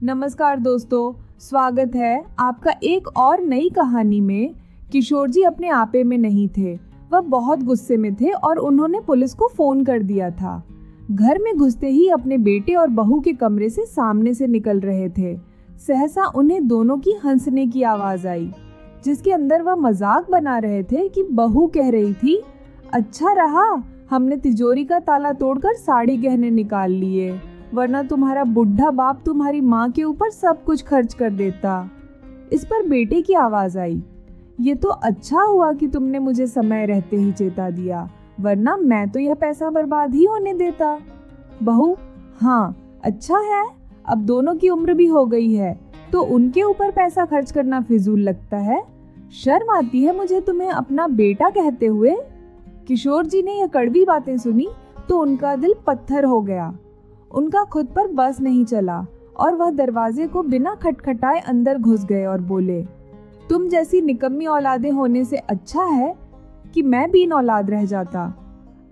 नमस्कार दोस्तों, स्वागत है आपका एक और नई कहानी में। किशोर जी अपने आपे में नहीं थे। वह बहुत गुस्से में थे और उन्होंने पुलिस को फोन कर दिया था। घर में घुसते ही अपने बेटे और बहू के कमरे से सामने से निकल रहे थे। सहसा उन्हें दोनों की हंसने की आवाज आई, जिसके अंदर वह मजाक बना रहे थे कि बहू कह रही थी, अच्छा रहा हमने तिजोरी का ताला तोड़कर साड़ी गहने निकाल लिए, वरना तुम्हारा बुढ़ा बाप तुम्हारी माँ के ऊपर सब कुछ खर्च कर देता। इस पर बेटे की आवाज आई, ये तो अच्छा हुआ कि तुमने मुझे समय रहते ही चेता दिया, वरना मैं तो यह पैसा बर्बाद ही होने देता। बहू, हाँ अच्छा है, अब दोनों की उम्र भी हो गई है तो उनके ऊपर पैसा खर्च करना फिजूल लगता है। शर्म आती है मुझे तुम्हें अपना बेटा कहते हुए। किशोर जी ने यह कड़वी बातें सुनी तो उनका दिल पत्थर हो गया। उनका खुद पर बस नहीं चला और वह दरवाजे को बिना खटखटाए अंदर घुस गए और बोले, तुम जैसी निकम्मी औलादें होने से अच्छा है कि मैं भी इन औलाद रह जाता।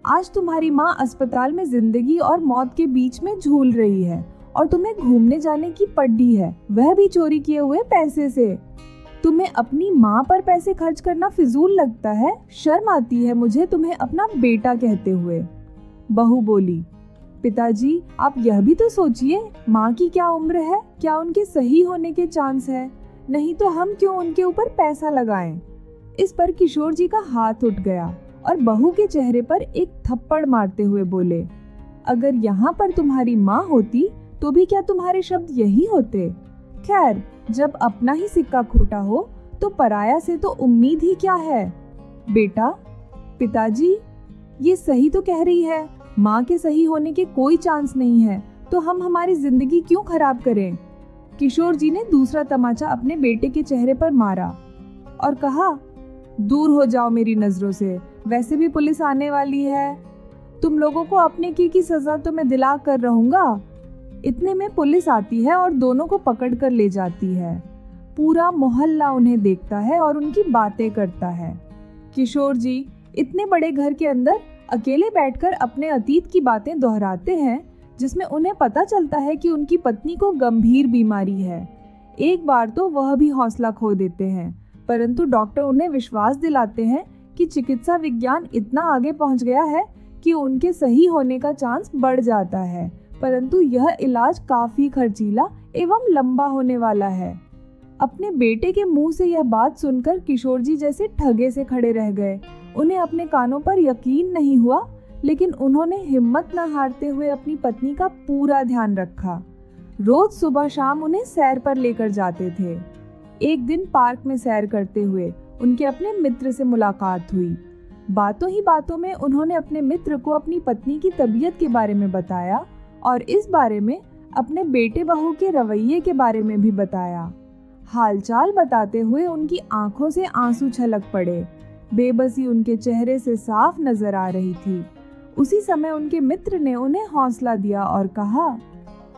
आज तुम्हारी माँ अस्पताल में जिंदगी और मौत के बीच में झूल रही है और तुम्हें घूमने जाने की पड़ी है, वह भी चोरी किए हुए पैसे से। तुम्हें अपनी माँ पर पैसे खर्च करना फिजूल लगता है। शर्म आती है मुझे तुम्हें अपना बेटा कहते हुए। बहू बोली, पिताजी आप यह भी तो सोचिए, माँ की क्या उम्र है, क्या उनके सही होने के चांस है, नहीं तो हम क्यों उनके ऊपर पैसा लगाएं। इस पर किशोर जी का हाथ उठ गया और बहू के चेहरे पर एक थप्पड़ मारते हुए बोले, अगर यहाँ पर तुम्हारी माँ होती तो भी क्या तुम्हारे शब्द यही होते। खैर, जब अपना ही सिक्का खोटा हो तो पराया से तो उम्मीद ही क्या है। बेटा, पिताजी ये सही तो कह रही है, माँ के सही होने के कोई चांस नहीं है, तो हम हमारी जिंदगी क्यों खराब करें। किशोर जी ने दूसरा तमाचा अपने बेटे के चेहरे पर मारा और कहा, दूर हो जाओ मेरी नजरों से, वैसे भी पुलिस आने वाली है, तुम लोगों को अपने की सजा तो मैं दिला कर रहूंगा। इतने में पुलिस आती है और दोनों को पकड़ कर ले जाती है। पूरा मोहल्ला उन्हें देखता है और उनकी बातें करता है। किशोर जी इतने बड़े घर के अंदर अकेले बैठकर अपने अतीत की बातें दोहराते हैं, जिसमें उन्हें पता चलता है कि उनकी पत्नी को गंभीर बीमारी है। एक बार तो वह भी हौसला खो देते हैं, परंतु डॉक्टर उन्हें विश्वास दिलाते हैं कि चिकित्सा विज्ञान इतना आगे पहुंच गया है कि उनके सही होने का चांस बढ़ जाता है, परंतु यह इलाज काफी खर्चीला एवं लंबा होने वाला है। अपने बेटे के मुंह से यह बात सुनकर किशोर जी जैसे ठगे से खड़े रह गए। उन्हें अपने कानों पर यकीन नहीं हुआ, लेकिन उन्होंने हिम्मत न हारते हुए अपनी पत्नी का पूरा ध्यान रखा। रोज सुबह शाम उन्हें सैर पर लेकर जाते थे। एक दिन पार्क में सैर करते हुए उनके अपने मित्र से मुलाकात हुई। बातों ही बातों में उन्होंने अपने मित्र को अपनी पत्नी की तबीयत के बारे में बताया और इस बारे में अपने बेटे बहू के रवैये के बारे में भी बताया। हालचाल बताते हुए उनकी आंखों से आंसू छलक पड़े। बेबसी उनके चेहरे से साफ नजर आ रही थी। उसी समय उनके मित्र ने उन्हें हौसला दिया और कहा,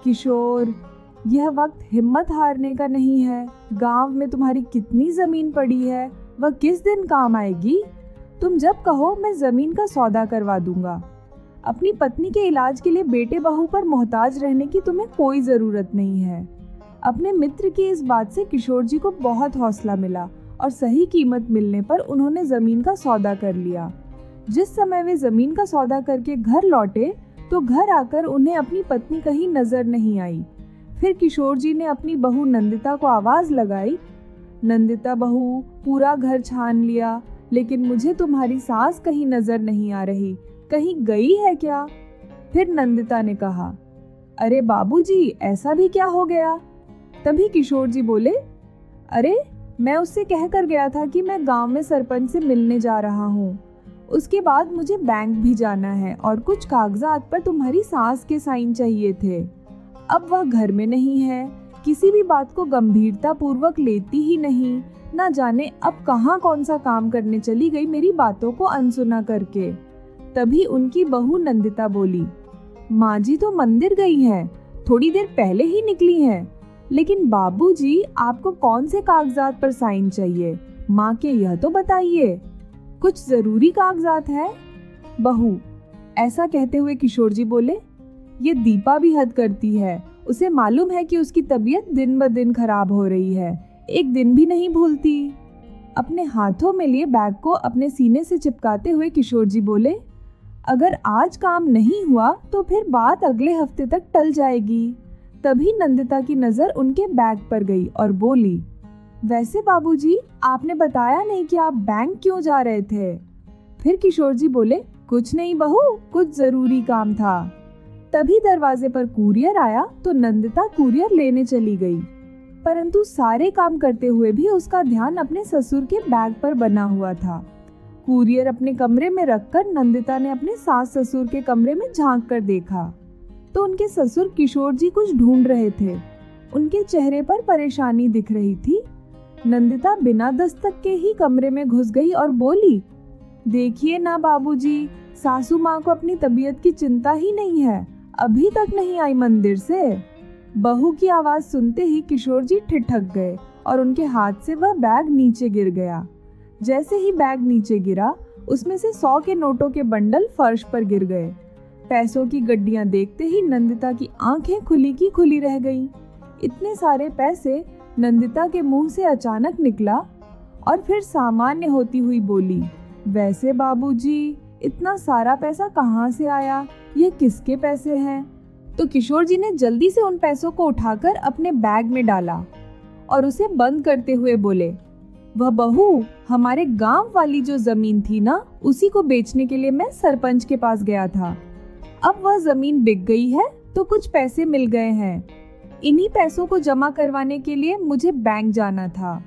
किशोर यह वक्त हिम्मत हारने का नहीं है। गांव में तुम्हारी कितनी जमीन पड़ी है, वह किस दिन काम आएगी। तुम जब कहो मैं जमीन का सौदा करवा दूंगा। अपनी पत्नी के इलाज के लिए बेटे बहू पर मोहताज रहने की तुम्हें कोई जरूरत नहीं है। अपने मित्र की इस बात से किशोर जी को बहुत हौसला मिला और सही कीमत मिलने पर उन्होंने जमीन का सौदा कर लिया। जिस समय वे जमीन का सौदा करके घर लौटे तो घर आकर उन्हें अपनी पत्नी कहीं नजर नहीं आई। फिर किशोर जी ने अपनी बहू नंदिता को आवाज लगाई, नंदिता बहू, पूरा घर छान लिया, लेकिन मुझे तुम्हारी सास कहीं नजर नहीं आ रही, कहीं गई है क्या। फिर नंदिता ने कहा, अरे बाबूजी ऐसा भी क्या हो गया। तभी किशोर जी बोले, अरे मैं उससे कह कर गया था कि मैं गांव में सरपंच से मिलने जा रहा हूँ। उसके बाद मुझे बैंक भी जाना है और कुछ कागजात पर तुम्हारी सास के साइन चाहिए थे। अब वह घर में नहीं है, किसी भी बात को गंभीरता पूर्वक लेती ही नहीं, ना जाने अब कहाँ कौन सा काम करने चली गई मेरी बातों को अनसुना करके। तभी उनकी बहू नंदिता बोली, माँ जी तो मंदिर गई हैं, थोड़ी देर पहले ही निकली हैं, लेकिन बाबूजी आपको कौन से कागजात पर साइन चाहिए, माँ के यह तो बताइए, कुछ जरूरी कागजात है। बहू, ऐसा कहते हुए किशोर जी बोले, ये दीपा भी हद करती है, उसे मालूम है कि उसकी तबीयत दिन ब दिन खराब हो रही है, एक दिन भी नहीं भूलती। अपने हाथों में लिए बैग को अपने सीने से चिपकाते हुए किशोर जी बोले, अगर आज काम नहीं हुआ तो फिर बात अगले हफ्ते तक टल जाएगी। तभी नंदिता की नजर उनके बैग पर गई और बोली, वैसे बाबूजी, आपने बताया नहीं कि आप बैंक क्यों जा रहे थे। फिर किशोर जी बोले, कुछ नहीं बहू, कुछ जरूरी काम था। तभी दरवाजे पर कुरियर आया तो नंदिता कुरियर लेने चली गई, परंतु सारे काम करते हुए भी उसका ध्यान अपने ससुर के बैग पर बना हुआ था। कुरियर अपने कमरे में रखकर नंदिता ने अपने सास ससुर के कमरे में झांक कर देखा तो उनके ससुर किशोर जी कुछ ढूंढ रहे थे। उनके चेहरे पर परेशानी दिख रही थी। नंदिता बिना दस्तक के ही कमरे में घुस गई और बोली, देखिए ना बाबूजी, सासू माँ को अपनी तबीयत की चिंता ही नहीं है, अभी तक नहीं आई मंदिर से। बहू की आवाज सुनते ही किशोर जी ठिठक गए और उनके हाथ से वह बैग नीचे गिर गया। जैसे ही बैग नीचे गिरा, उसमें से 100 के नोटों के बंडल फर्श पर गिर गए। पैसों की गड्डियां देखते ही नंदिता की आंखें खुली की खुली रह गईं। इतने सारे पैसे नंदिता के मुंह से अचानक निकला और फिर सामान्य होती हुई बोली, वैसे बाबूजी, इतना सारा पैसा कहाँ से आया? ये किसके पैसे हैं? तो किशोर जी ने जल्दी से उन पैसों को उठाकर अपने बैग में डाला और उसे बंद करते हुए बोले, वह बहू, हमारे गांव वाली जो जमीन थी ना, उसी को बेचने के लिए मैं सरपंच के पास गया था। अब वह जमीन बिक गई है तो कुछ पैसे मिल गए हैं। इन्हीं पैसों को जमा करवाने के लिए मुझे बैंक जाना था,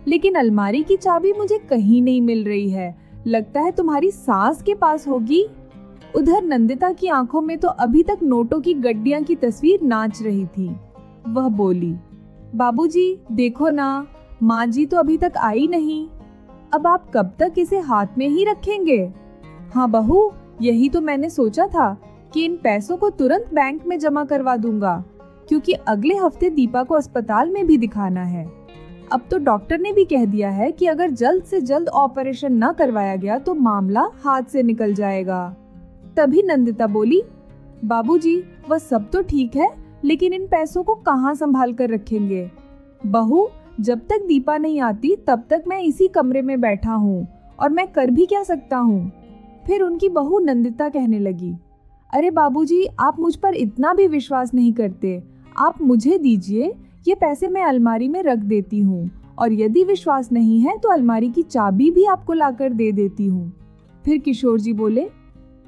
लेकिन अलमारी की चाबी मुझे कहीं नहीं मिल रही है। लगता है तुम्हारी सास के पास होगी। उधर नंदिता की आंखों में तो अभी तक नोटों की गड्डियां की तस्वीर नाच रही थी। वह बोली, बाबूजी देखो ना, माँ जी तो अभी तक आई नहीं। अब आप कब तक इसे हाथ में ही रखेंगे? हाँ बहू, यही तो मैंने सोचा था कि इन पैसों को तुरंत बैंक में जमा करवा दूंगा, क्योंकि अगले हफ्ते दीपा को अस्पताल में भी दिखाना है। अब तो डॉक्टर ने भी कह दिया है कि अगर जल्द से जल्द ऑपरेशन न करवाया गया तो मामला हाथ से निकल जाएगा। तभी नंदिता बोली, बाबूजी, वह सब तो ठीक है, लेकिन इन पैसों को कहाँ संभाल कर रखेंगे? बहू, जब तक दीपा नहीं आती तब तक मैं इसी कमरे में बैठा हूँ और मैं कर भी क्या सकता हूँ। फिर उनकी बहू नंदिता कहने लगी, अरे बाबूजी, आप मुझ पर इतना भी विश्वास नहीं करते। आप मुझे दीजिए, ये पैसे मैं अलमारी में रख देती हूँ, और यदि विश्वास नहीं है तो अलमारी की चाबी भी आपको लाकर दे देती हूँ। फिर किशोर जी बोले,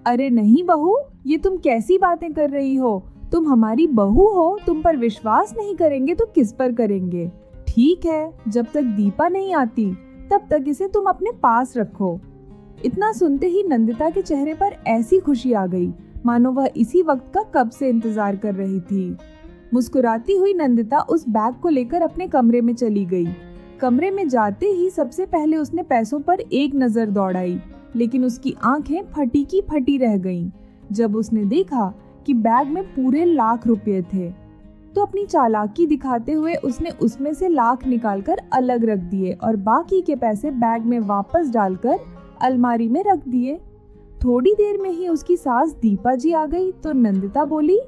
अरे नहीं बहू, ये तुम कैसी बातें कर रही हो? तुम हमारी बहू हो, तुम पर विश्वास नहीं करेंगे तो किस पर करेंगे? ठीक है, जब तक दीपा नहीं आती तब तक इसे तुम अपने पास रखो। इतना सुनते ही नंदिता के चेहरे पर ऐसी खुशी आ गई मानो वह इसी वक्त का कब से इंतजार कर रही थी। मुस्कुराती हुई नंदिता उस बैग को लेकर अपने कमरे में चली गई। कमरे में जाते ही सबसे पहले उसने पैसों पर एक नजर दौड़ाई, लेकिन उसकी आंखें फटी की फटी रह गईं जब उसने देखा कि बैग में पूरे लाख रुपए थे। तो अपनी चालाकी दिखाते हुए उसने उसमें से लाख निकालकर अलग रख दिए और बाकी के पैसे बैग में वापस डालकर अलमारी में रख दिए। थोड़ी देर में ही उसकी सास दीपा जी आ गई तो नंदिता बोली,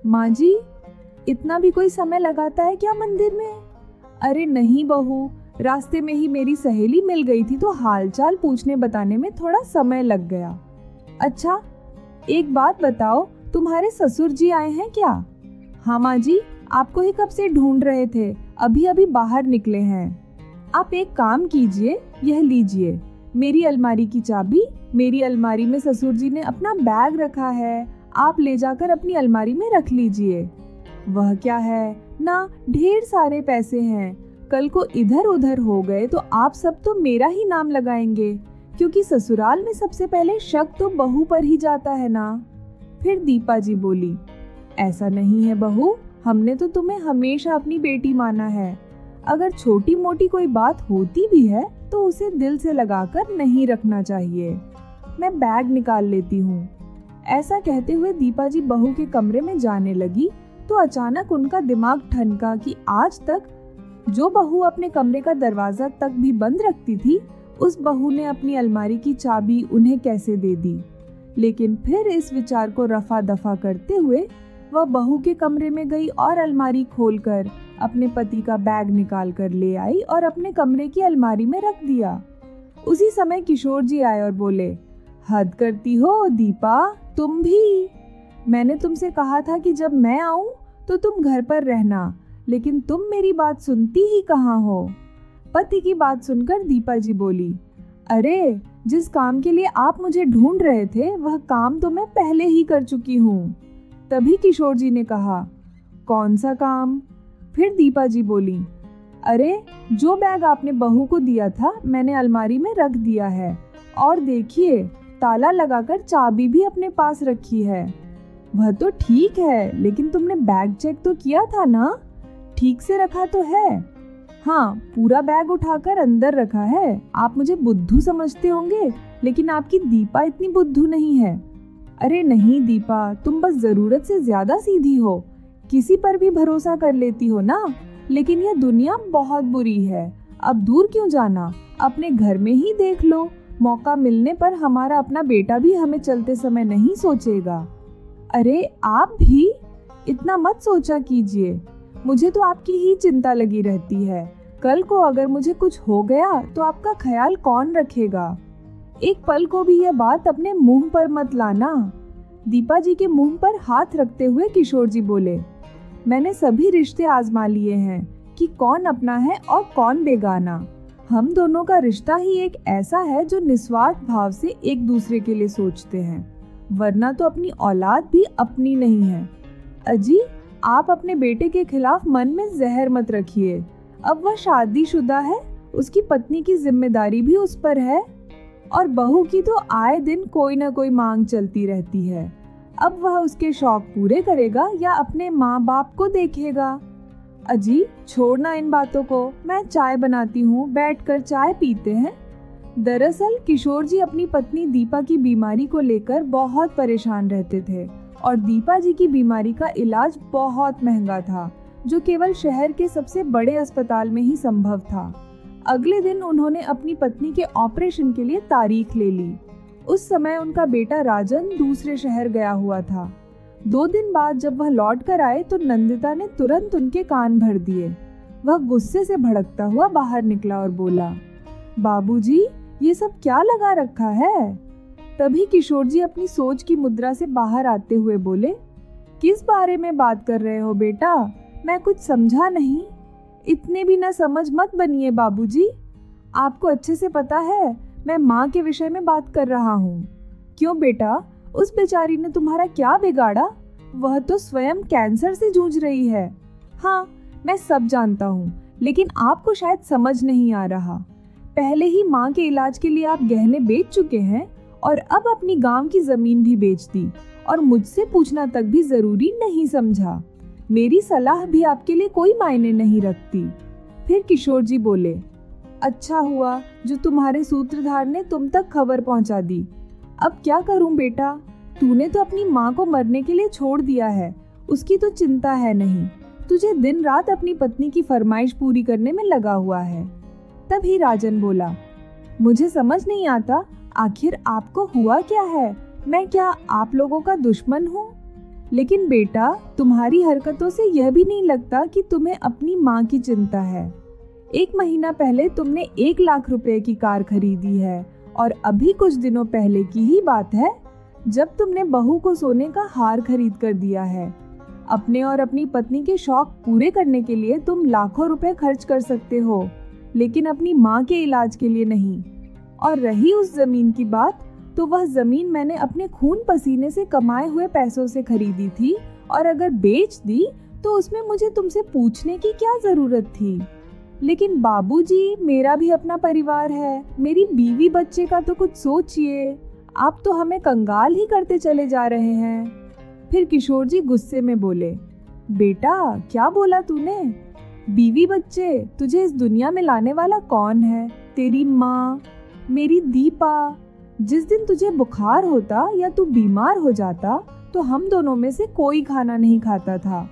माँ जी, इतना भी कोई समय लगाता है क्या मंदिर में? अरे नहीं बहू, रास्ते में ही मेरी सहेली मिल गई थी तो हालचाल पूछने बताने में थोड़ा समय लग गया। अच्छा, एक बात बताओ, तुम्हारे ससुर जी आए हैं क्या? हाँ माँ जी, आपको ही कब से ढूंढ रहे थे, अभी अभी बाहर निकले हैं। आप एक काम कीजिए, यह लीजिए मेरी अलमारी की चाबी। मेरी अलमारी में ससुर जी ने अपना बैग रखा है, आप ले जाकर अपनी अलमारी में रख लीजिए। वह क्या है ना, ढेर सारे पैसे हैं, कल को इधर उधर हो गए तो आप सब तो मेरा ही नाम लगाएंगे, क्योंकि ससुराल में सबसे पहले शक तो बहू पर ही जाता है ना। फिर दीपा जी बोली, ऐसा नहीं है बहू, हमने तो तुम्हें हमेशा अपनी बेटी माना है। अगर छोटी मोटी कोई बात होती भी है तो उसे दिल से लगाकर नहीं रखना चाहिए। मैं बैग निकाल लेती हूँ। ऐसा कहते हुए दीपा जी बहू के कमरे में जाने लगी तो अचानक उनका दिमाग ठनका कि आज तक जो बहू अपने कमरे का दरवाजा तक भी बंद रखती थी, उस बहू ने अपनी अलमारी की चाबी उन्हें कैसे दे दी। लेकिन फिर इस विचार को रफा दफा करते हुए वह बहू के कमरे में गई और अलमारी खोलकर अपने पति का बैग निकाल कर ले आई और अपने कमरे की अलमारी में रख दिया। उसी समय किशोर जी आए और बोले, हद करती हो दीपा, तुम भी। मैंने तुमसे कहा था कि जब मैं आऊं तो तुम घर पर रहना, लेकिन तुम मेरी बात सुनती ही कहाँ हो। पति की बात सुनकर दीपा जी बोली, अरे जिस काम के लिए आप मुझे ढूंढ रहे थे वह काम तो मैं पहले ही कर चुकी हूँ। तभी किशोर जी ने कहा, कौन सा काम? फिर दीपा जी बोली, अरे जो बैग आपने बहू को दिया था मैंने अलमारी में रख दिया है, और देखिए ताला लगाकर चाबी भी अपने पास रखी है। वह तो ठीक है, लेकिन तुमने बैग चेक तो किया था ना? ठीक से रखा तो है? हाँ, पूरा बैग उठाकर अंदर रखा है। आप मुझे बुद्धू समझते होंगे, लेकिन आपकी दीपा इतनी बुद्धू नहीं है। अरे नहीं दीपा, तुम बस जरूरत से ज्यादा सीधी हो, किसी पर भी भरोसा कर लेती हो ना। लेकिन यह दुनिया बहुत बुरी है, अब दूर क्यों जाना, अपने घर में ही देख लो। मौका मिलने पर हमारा अपना बेटा भी हमें चलते समय नहीं सोचेगा। अरे आप भी इतना मत सोचा कीजिए, मुझे तो आपकी ही चिंता लगी रहती है। कल को अगर मुझे कुछ हो गया तो आपका ख्याल कौन रखेगा? एक पल को भी यह बात अपने मुंह पर मत लाना। दीपा जी के मुंह पर हाथ रखते हुए किशोर जी बोले, मैंने सभी रिश्ते आजमा लिए हैं कि कौन अपना है और कौन बेगाना। हम दोनों का रिश्ता ही एक ऐसा है जो निस्वार्थ भाव से एक दूसरे के लिए सोचते हैं, वरना तो अपनी औलाद भी अपनी नहीं है। अजी, आप अपने बेटे के खिलाफ मन में जहर मत रखिए। अब वह शादीशुदा है, उसकी पत्नी की जिम्मेदारी भी उस पर है, और बहू की तो आए दिन कोई ना कोई मांग चलती रहती है। अब वह उसके शौक पूरे करेगा या अपने माँ बाप को देखेगा। अजी छोड़ना इन बातों को, मैं चाय बनाती हूँ, बैठकर चाय पीते हैं। दरअसल किशोर जी अपनी पत्नी दीपा की बीमारी को लेकर बहुत परेशान रहते थे, और दीपा जी की बीमारी का इलाज बहुत महंगा था, जो केवल शहर के सबसे बड़े अस्पताल में ही संभव था। अगले दिन उन्होंने अपनी पत्नी के ऑपरेशन के लिए तारीख ले ली। उस समय उनका बेटा राजन दूसरे शहर गया हुआ था। 2 दिन बाद जब वह लौट कर आए तो नंदिता ने तुरंत उनके कान भर दिए। वह गुस्से से भड़कता हुआ बाहर निकला और बोला, बाबूजी, ये सब क्या लगा रखा है? तभी किशोर जी अपनी सोच की मुद्रा से बाहर आते हुए बोले, किस बारे में बात कर रहे हो बेटा? मैं कुछ समझा नहीं। इतने भी ना समझ मत बनिए बाबूजी। आपको अच्छे से पता है मैं माँ के विषय में बात कर रहा हूँ। क्यों बेटा, उस बेचारी ने तुम्हारा क्या बिगाड़ा? वह तो स्वयं कैंसर से जूझ रही है। हाँ, मैं सब जानता हूँ, लेकिन आपको शायद समझ नहीं आ रहा। पहले ही माँ के इलाज के लिए आप गहने बेच चुके हैं, और अब अपनी गांव की जमीन भी बेच दी, और मुझसे पूछना तक भी जरूरी नहीं समझा। मेरी सलाह भी आपके लिए कोई मायने नहीं रखती। फिर किशोर जी बोले, अच्छा हुआ जो तुम्हारे सूत्रधार ने तुम तक खबर पहुंचा दी। अब क्या करूं बेटा, तूने तो अपनी माँ को मरने के लिए छोड़ दिया है, उसकी तो चिंता है नहीं। तुझे दिन रात अपनी पत्नी की फरमाइश पूरी करने में लगा हुआ है। तभी राजन बोला, मुझे समझ नहीं आता, आखिर आपको हुआ क्या है? मैं क्या आप लोगों का दुश्मन हूँ? लेकिन बेटा, तुम्हारी हरकतों से यह भी नहीं लगता कि तुम्हें अपनी माँ की चिंता है। 1 महीना पहले तुमने 1 लाख रुपए की कार खरीदी है, और अभी कुछ दिनों पहले की ही बात है जब तुमने बहू को सोने का हार खरीद कर दिया है। अपने और अपनी पत्नी के शौक पूरे करने के लिए तुम लाखों रुपए खर्च कर सकते हो, लेकिन अपनी माँ के इलाज के लिए नहीं। और रही उस जमीन की बात, तो वह जमीन मैंने अपने खून पसीने से कमाए हुए पैसों से खरीदी थी, और अगर बेच दी तो उसमें मुझे तुमसे पूछने की क्या जरूरत थी? लेकिन बाबूजी, मेरा भी अपना परिवार है, मेरी बीवी बच्चे का तो कुछ सोचिए। आप तो हमें कंगाल ही करते चले जा रहे हैं। फिर किशोर जी गुस्से में बोले, बेटा क्या बोला तूने? बीवी बच्चे तुझे इस दुनिया में लाने वाला कौन है? तेरी माँ, मेरी दीपा। जिस दिन तुझे बुखार होता या तू बीमार हो जाता तो हम दोनों में से कोई खाना नहीं खाता था।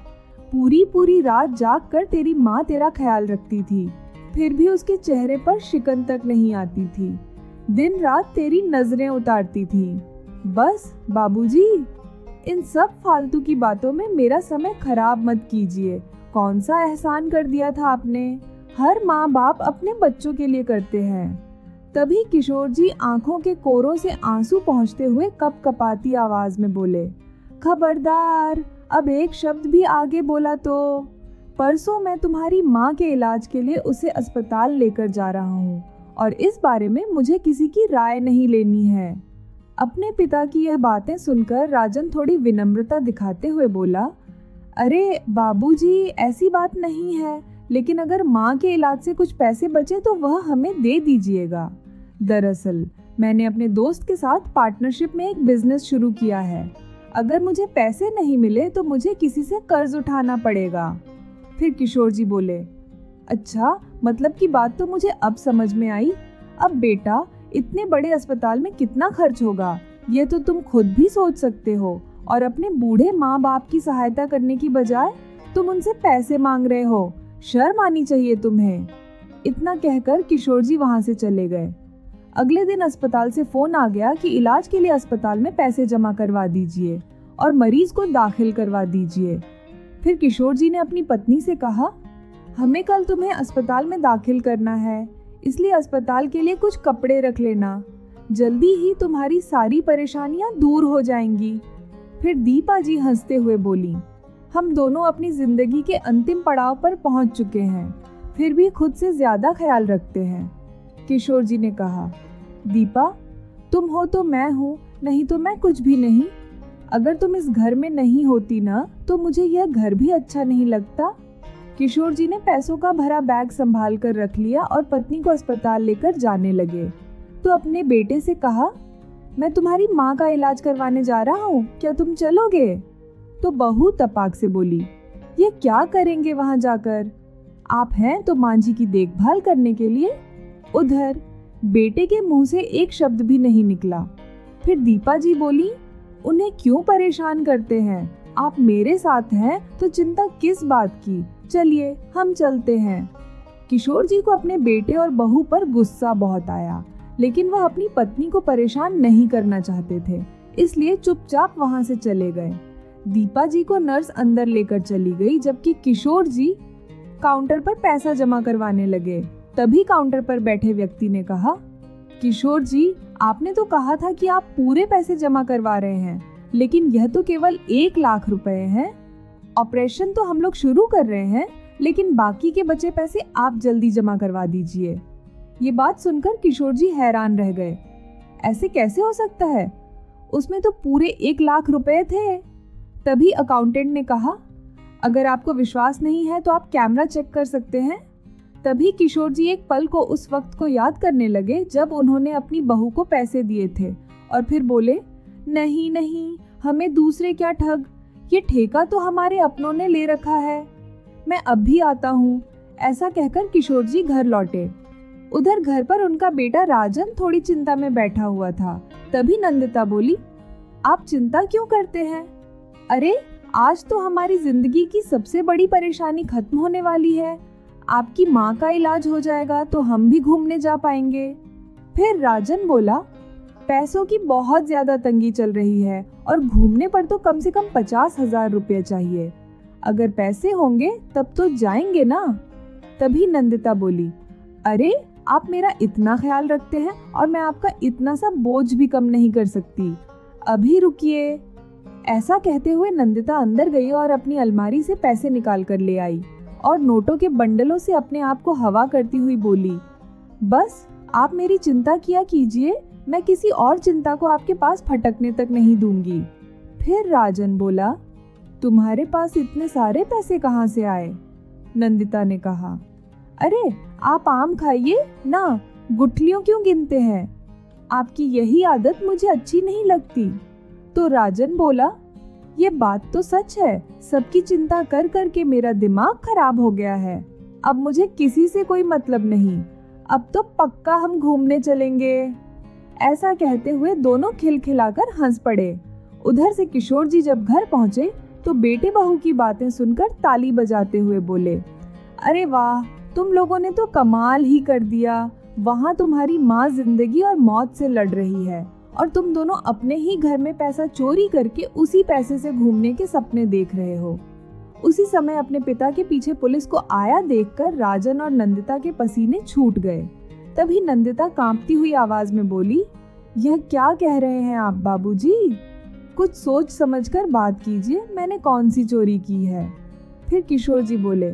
पूरी रात जाग कर तेरी माँ तेरा ख्याल रखती थी, फिर भी उसके चेहरे पर शिकन तक नहीं आती थी। दिन रात तेरी नजरें उतारती थी। बस बाबूजी, इन सब फालतू की बातों में मेरा समय खराब मत कीजिए। कौन सा एहसान कर दिया था आपने? हर माँ बाप अपने बच्चों के लिए करते हैं। तभी किशोर जी आंखों के कोरों से आंसू पहुँचते हुए कपकपाती आवाज में बोले, खबरदार, अब एक शब्द भी आगे बोला तो परसों मैं तुम्हारी माँ के इलाज के लिए उसे अस्पताल लेकर जा रहा हूँ और इस बारे में मुझे किसी की राय नहीं लेनी है। अपने पिता की यह बातें सुनकर राजन थोड़ी विनम्रता दिखाते हुए बोला, अरे बाबूजी, ऐसी बात नहीं है, लेकिन अगर माँ के इलाज से कुछ पैसे बचे तो वह हमें दे दीजिएगा। दरअसल मैंने अपने दोस्त के साथ पार्टनरशिप में एक बिजनेस शुरू किया है। अगर मुझे पैसे नहीं मिले तो मुझे किसी से कर्ज उठाना पड़ेगा। फिर किशोर जी बोले, अच्छा, मतलब की बात तो मुझे अब समझ में आई। अब बेटा, इतने बड़े अस्पताल में कितना खर्च होगा ये तो तुम खुद भी सोच सकते हो, और अपने बूढ़े माँ बाप की सहायता करने की बजाय तुम उनसे पैसे मांग रहे हो। शर्म आनी चाहिए तुम्हें। इतना कहकर किशोर जी वहाँ से चले गए। अगले दिन अस्पताल से फोन आ गया कि इलाज के लिए अस्पताल में पैसे जमा करवा दीजिए और मरीज को दाखिल करवा दीजिए। फिर किशोर जी ने अपनी पत्नी से कहा, हमें कल तुम्हें अस्पताल में दाखिल करना है, इसलिए अस्पताल के लिए कुछ कपड़े रख लेना। जल्दी ही तुम्हारी सारी परेशानियां दूर हो जाएंगी। फिर दीपा जी हंसते हुए बोली, हम दोनों अपनी जिंदगी के अंतिम पड़ाव पर पहुंच चुके हैं, फिर भी खुद से ज्यादा ख्याल रखते हैं। किशोर जी ने कहा, दीपा, तुम हो तो मैं हूँ, नहीं तो मैं कुछ भी नहीं। अगर तुम इस घर में नहीं होती ना तो मुझे यह घर भी अच्छा नहीं लगता। किशोर जी ने पैसों का भरा बैग संभाल कर रख लिया और पत्नी को अस्पताल लेकर जाने लगे तो अपने बेटे से कहा, मैं तुम्हारी माँ का इलाज करवाने जा रहा हूँ, क्या तुम चलोगे? तो बहू तपाक से बोली, ये क्या करेंगे वहाँ जाकर? आप हैं तो माँ जी की देखभाल करने के लिए। उधर बेटे के मुंह से एक शब्द भी नहीं निकला। फिर दीपा जी बोली, उन्हें क्यों परेशान करते हैं? आप मेरे साथ हैं तो चिंता किस बात की? चलिए हम चलते हैं। किशोर जी को अपने बेटे और बहू पर गुस्सा बहुत आया, लेकिन वह अपनी पत्नी को परेशान नहीं करना चाहते थे, इसलिए चुपचाप वहां से चले गए। दीपा जी को नर्स अंदर लेकर चली गई, जबकि किशोर जी काउंटर पर पैसा जमा करवाने लगे। तभी काउंटर पर बैठे व्यक्ति ने कहा, किशोर जी, आपने तो कहा था कि आप पूरे पैसे जमा करवा रहे हैं, लेकिन यह तो केवल 1 लाख रुपए हैं। ऑपरेशन तो हम लोग शुरू कर रहे हैं, लेकिन बाकी के बचे पैसे आप जल्दी जमा करवा दीजिए। ये बात सुनकर किशोर जी हैरान रह गए। ऐसे कैसे हो सकता है? उसमें तो पूरे 1 लाख रुपए थे। तभी अकाउंटेंट ने कहा, अगर आपको विश्वास नहीं है तो आप कैमरा चेक कर सकते हैं। तभी किशोर जी एक पल को उस वक्त को याद करने लगे जब उन्होंने अपनी बहू को पैसे दिए थे और फिर बोले, नहीं नहीं, हमें दूसरे क्या ठग, ये ठेका तो हमारे अपनों ने ले रखा है। मैं अब भी आता हूँ। ऐसा कहकर किशोर जी घर लौटे। उधर घर पर उनका बेटा राजन थोड़ी चिंता में बैठा हुआ था। तभी नंदिता बोली, आप चिंता क्यों करते हैं? अरे, आज तो हमारी जिंदगी की सबसे बड़ी परेशानी खत्म होने वाली है। आपकी माँ का इलाज हो जाएगा तो हम भी घूमने जा पाएंगे। फिर राजन बोला, पैसों की बहुत ज्यादा तंगी चल रही है और घूमने पर तो कम से कम 50,000 रुपये चाहिए। अगर पैसे होंगे तब तो जाएंगे ना। तभी नंदिता बोली, अरे, आप मेरा इतना ख्याल रखते हैं और मैं आपका इतना सा बोझ भी कम नहीं कर सकती। अभी रुकिए। ऐसा कहते हुए नंदिता अंदर गई और अपनी अलमारी से पैसे निकाल कर ले आई और नोटों के बंडलों से अपने आप को हवा करती हुई बोली, बस आप मेरी चिंता किया कीजिए, मैं किसी और चिंता को आपके पास फटकने तक नहीं दूंगी। फिर राजन बोला, तुम्हारे पास इतने सारे पैसे कहाँ से आए? नंदिता ने कहा, अरे आप आम खाइए ना, गुठलियों क्यों गिनते हैं? आपकी यही आदत मुझे अच्छी नहीं लगती। तो राजन बोला, ये बात तो सच है, सबकी चिंता कर कर के मेरा दिमाग खराब हो गया है। अब मुझे किसी से कोई मतलब नहीं, अब तो पक्का हम घूमने चलेंगे। ऐसा कहते हुए दोनों खिलखिलाकर हंस पड़े। उधर से किशोर जी जब घर पहुंचे तो बेटे बहू की बातें सुनकर ताली बजाते हुए बोले, अरे वाह, तुम लोगों ने तो कमाल ही कर दिया। वहाँ तुम्हारी माँ जिंदगी और मौत से लड़ रही है और तुम दोनों अपने ही घर में पैसा चोरी करके उसी पैसे से घूमने के सपने देख रहे हो। उसी समय अपने पिता के पीछे पुलिस को आया देखकर राजन और नंदिता के पसीने छूट गए। तभी नंदिता कांपती हुई आवाज में बोली, यह क्या कह रहे हैं आप बाबूजी? कुछ सोच समझकर बात कीजिए, मैंने कौन सी चोरी की है? फिर किशोर जी बोले,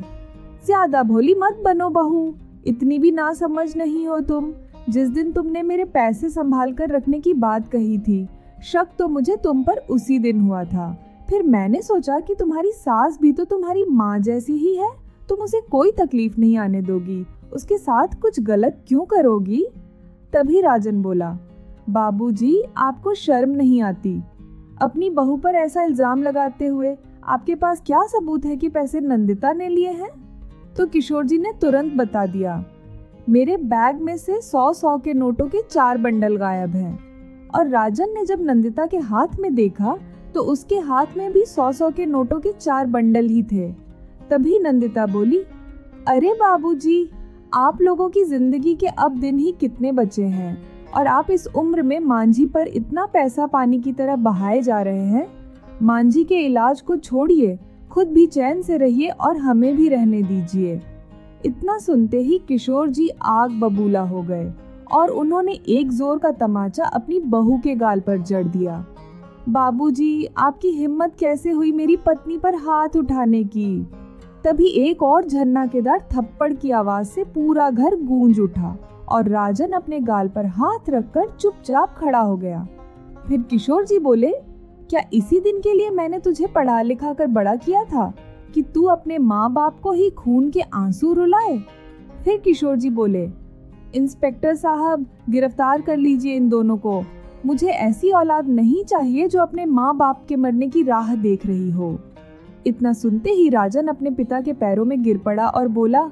ज्यादा भोली मत बनो बहू, इतनी भी ना समझ नहीं हो तुम। जिस दिन तुमने मेरे पैसे संभाल कर रखने की बात कही थी, शक तो मुझे तुम पर उसी दिन हुआ था। फिर मैंने सोचा कि तुम्हारी सास भी तो तुम्हारी माँ जैसी ही है, तुम उसे कोई तकलीफ नहीं आने दोगी, उसके साथ कुछ गलत क्यों करोगी? तभी राजन बोला, बाबूजी आपको शर्म नहीं आती? अपनी बहू पर ऐसा इल्जाम लगाते हुए आपके पास क्या सबूत है कि पैसे नंदिता ने लिए हैं? तो किशोर जी ने तुरंत बता दिया, मेरे बैग में से 100 के नोटों के 4 बंडल गायब हैं। और राजन ने जब नंदिता के हाथ में देखा तो उसके हाथ में भी 100 के नोटों के 4 बंडल ही थे। तभी नंदिता बोली, अरे बाबूजी, आप लोगों की जिंदगी के अब दिन ही कितने बचे हैं और आप इस उम्र में मांझी पर इतना पैसा पानी की तरह बहाए जा रहे हैं। मांझी के इलाज को छोड़िए, खुद भी चैन से रहिए और हमें भी रहने दीजिए। इतना सुनते ही किशोर जी आग बबूला हो गए और उन्होंने एक जोर का तमाचा अपनी बहू के गाल पर जड़ दिया। बाबूजी, आपकी हिम्मत कैसे हुई मेरी पत्नी पर हाथ उठाने की? तभी एक और झन्नाकेदार थप्पड़ की आवाज से पूरा घर गूंज उठा और राजन अपने गाल पर हाथ रखकर चुपचाप खड़ा हो गया। फिर किशोर जी बोले, क्या इसी दिन के लिए मैंने तुझे पढ़ा लिखा कर बड़ा किया था कि तू अपने माँ बाप को ही खून के आंसू रुलाए? फिर किशोर जी बोले, इंस्पेक्टर साहब, गिरफ्तार कर लीजिए इन दोनों को। मुझे ऐसी औलाद नहीं चाहिए जो अपने माँ बाप के मरने की राह देख रही हो। इतना सुनते ही राजन अपने पिता के पैरों में गिर पड़ा और बोला,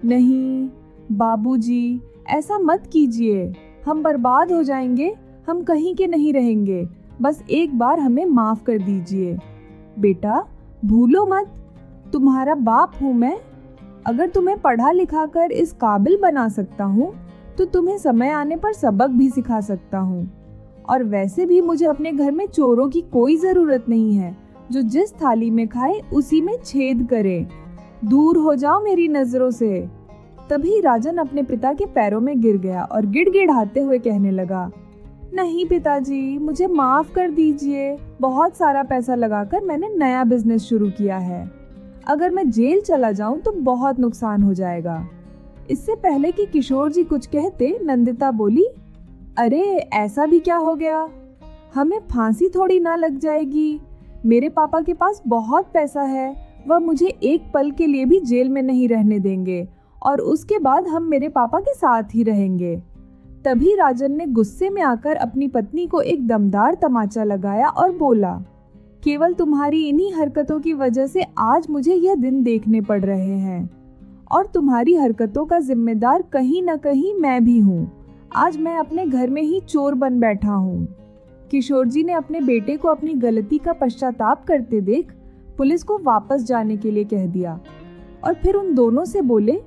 नहीं बाबूजी, ऐसा मत कीजिए, हम बर्बाद हो जाएंगे, हम कहीं के नहीं रहेंगे, बस एक बार हमें माफ कर दीजिए। बेटा भूलो मत, तुम्हारा बाप हूँ मैं। अगर तुम्हें पढ़ा लिखा कर इस काबिल बना सकता हूँ तो तुम्हें समय आने पर सबक भी सिखा सकता हूँ। और वैसे भी मुझे अपने घर में चोरों की कोई जरूरत नहीं है, जो जिस थाली में खाए उसी में छेद करे। दूर हो जाओ मेरी नजरों से। तभी राजन अपने पिता के पैरों में गिर गया और गिड़गिड़ाते हुए कहने लगा, नहीं पिताजी, मुझे माफ कर दीजिए। बहुत सारा पैसा लगाकर मैंने नया बिजनेस शुरू किया है। अगर मैं जेल चला जाऊं तो बहुत नुकसान हो जाएगा। इससे पहले कि किशोर जी कुछ कहते, नंदिता बोली, अरे ऐसा भी क्या हो गया? हमें फांसी थोड़ी ना लग जाएगी। मेरे पापा के पास बहुत पैसा है, वह मुझे एक पल के लिए भी जेल में नहीं रहने देंगे और उसके बाद हम मेरे पापा के साथ ही रहेंगे। तभी राजन ने गुस्से में आकर अपनी पत्नी को एक दमदार तमाचा लगाया और बोला, केवल तुम्हारी इन्हीं हरकतों की वजह से आज मुझे यह दिन देखने पड़ रहे हैं और तुम्हारी हरकतों का जिम्मेदार कहीं न कहीं मैं भी हूँ। आज मैं अपने घर में ही चोर बन बैठा हूँ। किशोर जी ने अपने बेटे को अपनी गलती का पश्चाताप करते देख पुलिस को वापस जाने के लिए कह दिया और फिर उन दोनों से बोले,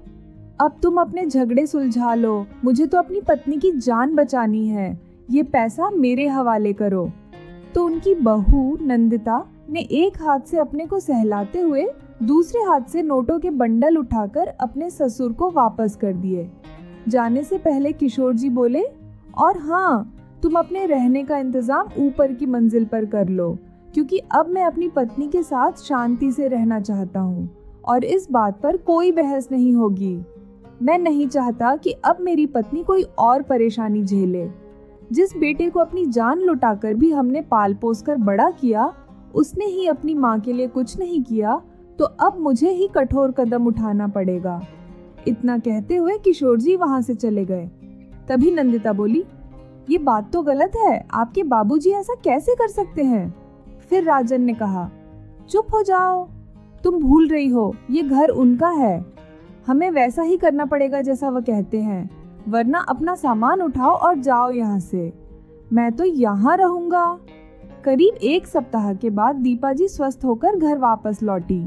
अब तुम अपने झगड़े सुलझा लो, मुझे तो अपनी पत्नी की जान बचानी है, ये पैसा मेरे हवाले करो। तो उनकी बहू नंदिता ने एक हाथ से अपने को सहलाते हुए दूसरे हाथ से नोटों के बंडल उठाकर अपने ससुर को वापस कर दिए। जाने से पहले किशोर जी बोले, और हाँ, तुम अपने रहने का इंतजाम ऊपर की मंजिल पर कर लो, क्योंकि अब मैं अपनी पत्नी के साथ शांति से रहना चाहता हूँ और इस बात पर कोई बहस नहीं होगी। मैं नहीं चाहता कि अब मेरी पत्नी कोई और परेशानी झेले। जिस बेटे को अपनी जान लुटाकर भी हमने पाल पोस कर बड़ा किया, उसने ही अपनी माँ के लिए कुछ नहीं किया, तो अब मुझे ही कठोर कदम उठाना पड़ेगा। इतना कहते हुए किशोर जी वहाँ से चले गए। तभी नंदिता बोली, ये बात तो गलत है, आपके बाबूजी ऐसा कैसे कर सकते हैं? फिर राजन ने कहा, चुप हो जाओ, तुम भूल रही हो, ये घर उनका है, हमें वैसा ही करना पड़ेगा जैसा वह कहते हैं, वरना अपना सामान उठाओ और जाओ यहाँ से। मैं तो यहाँ रहूंगा। करीब 1 सप्ताह के बाद दीपा जी स्वस्थ होकर घर वापस लौटी।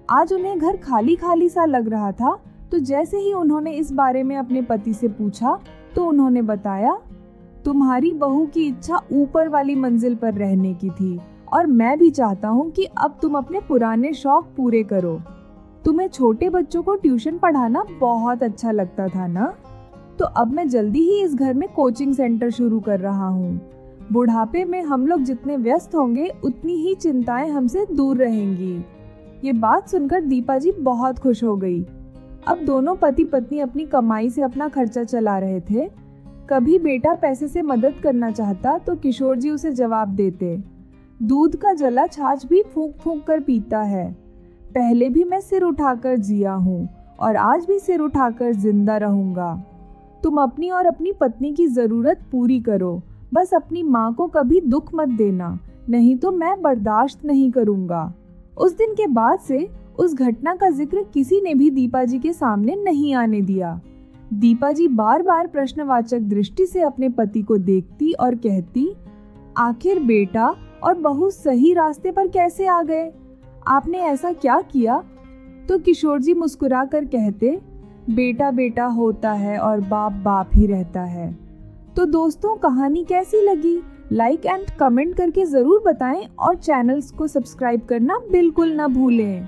आज उन्हें घर खाली खाली सा लग रहा था, तो जैसे ही उन्होंने इस बारे में अपने पति से पूछा तो उन्होंने बताया, तुम्हारी बहू की इच्छा ऊपर वाली मंजिल पर रहने की थी और मैं भी चाहता हूँ कि अब तुम अपने पुराने शौक पूरे करो। तुम्हें छोटे बच्चों को ट्यूशन पढ़ाना बहुत अच्छा लगता था ना? तो अब मैं जल्दी ही इस घर में कोचिंग सेंटर शुरू कर रहा हूँ। बुढ़ापे में हम लोग जितने व्यस्त होंगे उतनी ही चिंताएं हमसे दूर रहेंगी। ये बात सुनकर दीपा जी बहुत खुश हो गई। अब दोनों पति पत्नी अपनी कमाई से अपना खर्चा चला रहे थे। कभी बेटा पैसे से मदद करना चाहता तो किशोर जी उसे जवाब देते, दूध का जला छाछ भी फूंक फूंक कर पीता है। पहले भी मैं सिर उठाकर जिया हूँ और आज भी सिर उठाकर जिंदा रहूंगा। तुम अपनी और अपनी पत्नी की जरूरत पूरी करो, बस अपनी माँ को कभी दुख मत देना, नहीं तो मैं बर्दाश्त नहीं करूंगा। उस दिन के बाद से उस घटना का जिक्र किसी ने भी दीपा जी के सामने नहीं आने दिया। दीपा जी बार बार प्रश्नवाचक दृष्टि से अपने पति को देखती और कहती, आखिर बेटा और बहू सही रास्ते पर कैसे आ गए? आपने ऐसा क्या किया? तो किशोर जी मुस्कुरा कर कहते, बेटा बेटा होता है और बाप बाप ही रहता है। तो दोस्तों, कहानी कैसी लगी? लाइक एंड कमेंट करके ज़रूर बताएं और चैनल्स को सब्सक्राइब करना बिल्कुल ना भूलें।